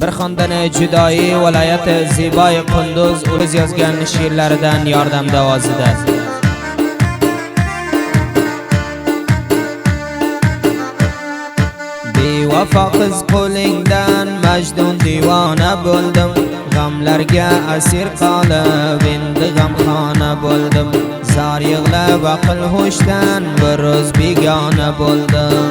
Bir xondan judoyi viloyati Ziboy Qunduz o'z yozgan she'rlaridan yordamda ovozida. Bevafo qiz qo'lingdan majdun divona bo'ldim, g'amlarga asir qolib endi g'amxona bo'ldim. Zar yig'lab aql ho'shdan bir o'z begona bo'ldim.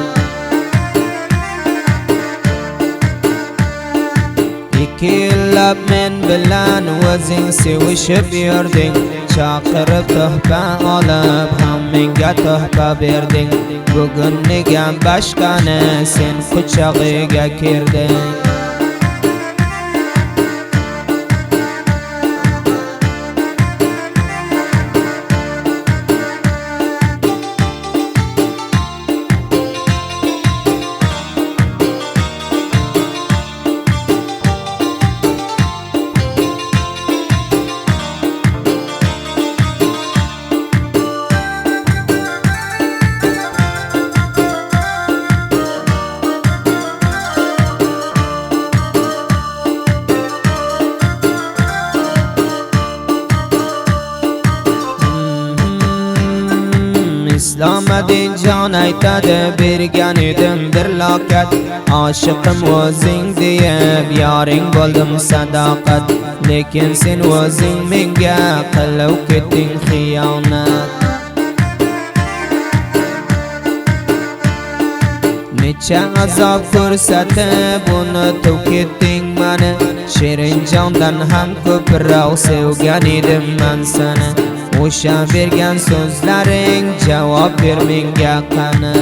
Ikki yillab men bilan o'zing sevishib yurding, chaqirib tuhfa olib ham menga tuhfa berding. Bugun nega boshqani sen quchog'iga kirding? Islamadin jon aytadi, bergan edim bir lokat. Oshiqim o'zing deb yoring bo'ldim sadoqat. Lekin sen o'zing menga qilib ketding xiyonat. Necha azob ko'rsatib unutib ketding mani. Shirin jondan ham ko'proq sevgan edim men seni. O'sha bergan so'zlaring javob ber menga qani.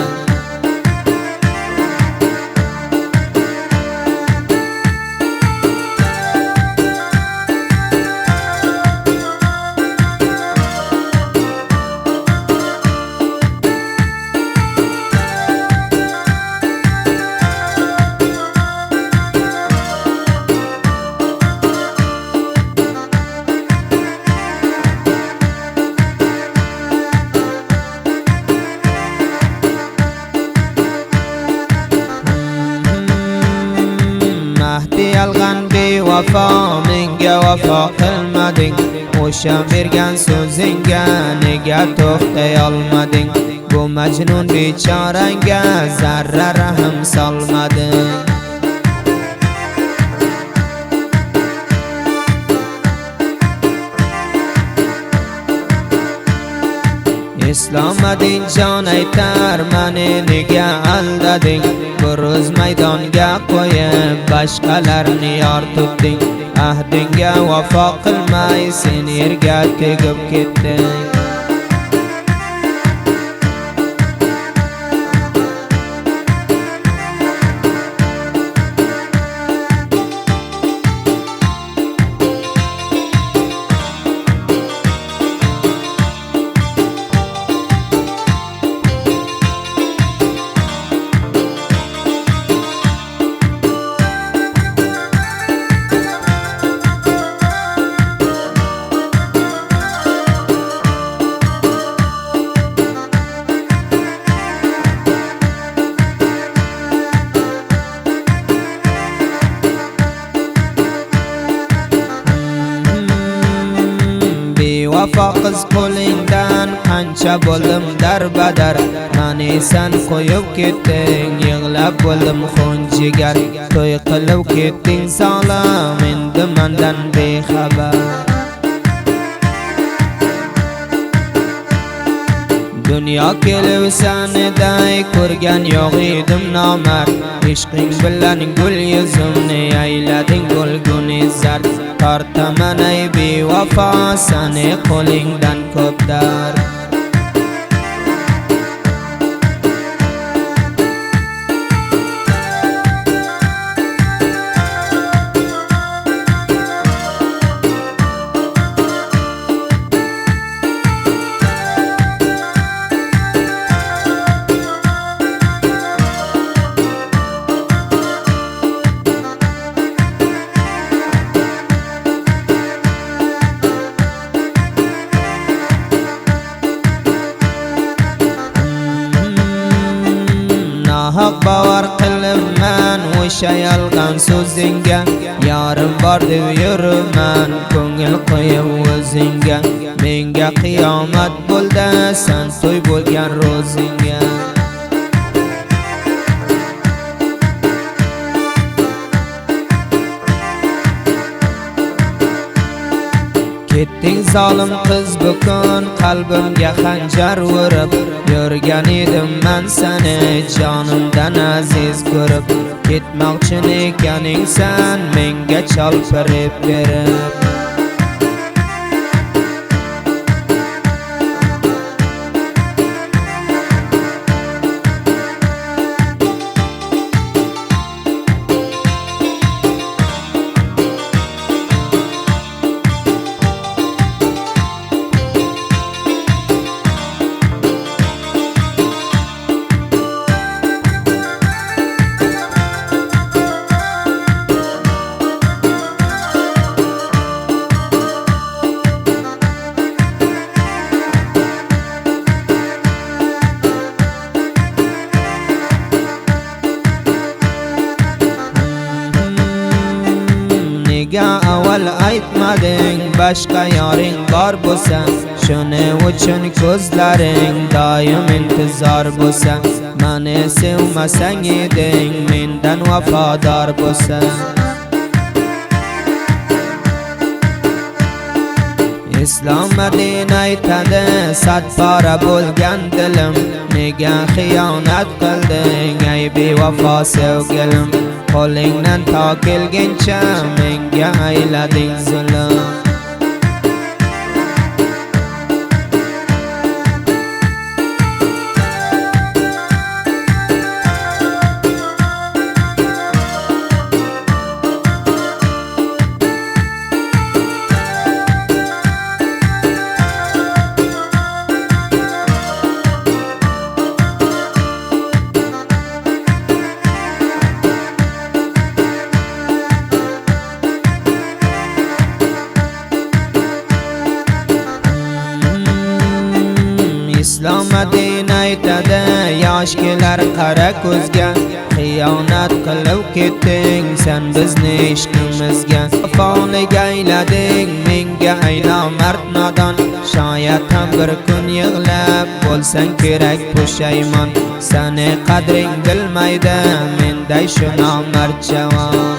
Yalg'an bevafo menga vafo qilmading. O'sha bergan so'zingga nega to'xtay olmading? Bu majnun bechoranga zarra rahm solmading. Islamadin jon aytar, mani nega aldading? Bir o'z maydonga qo'yib boshqalarni yor tutding. Ahdingga vafo qilmay sen yerga tegib ketding. Vafo qiz qo'lingdan qancha bo'ldim darbadar. Mani sen qo'yib ketding, yig'lab bo'ldim xunjigar. To'y qilib ketding solim, endi mendan bexabar. Dunyo kelib saniday ko'rgan yo'q edim nomard. Ishqing bilan gul yuzimni aylading gulguni zard. Tortaman ay bevafo sani qo'lingdan ko'p dard. o'sha yolg'on so'zingga. Yarim bor deb yuraman ko'ngil qo'yib o'zingga. Menga qiyomat bo'ldi sen to'y bo'lgan ro'zingga. Ketding zolim qiz bukun qalbimga xanjar urib. Yurgan edim men seni jonimdan aziz ko'rib. Ketmoqchin ekaning sen menga chalpirib berib. Nega avval aytmading boshqa yoring bor bo'lsa. Shuning uchun ko'zlaring doim intizor bo'lsa. Meni sevmasang eding mendan vafodor bo'lsa. Islom din aytadi sad pora bo'lgan dilim. Nega xiyonat qilding ey bevafo sevgilim. Qo'lingdan to kelguncha menga aylading zulm. Islom din aytadi yosh kelar qara ko'zga. Xiyonat qilib ketding sen bizni ishqimizga. Vafoliga aylading menga aylo mard nodon. Shoyat ham bir kun yig'lab bo'lsang kerak pushaymon. Seni qadring bilmaydi menday shu nomard javon.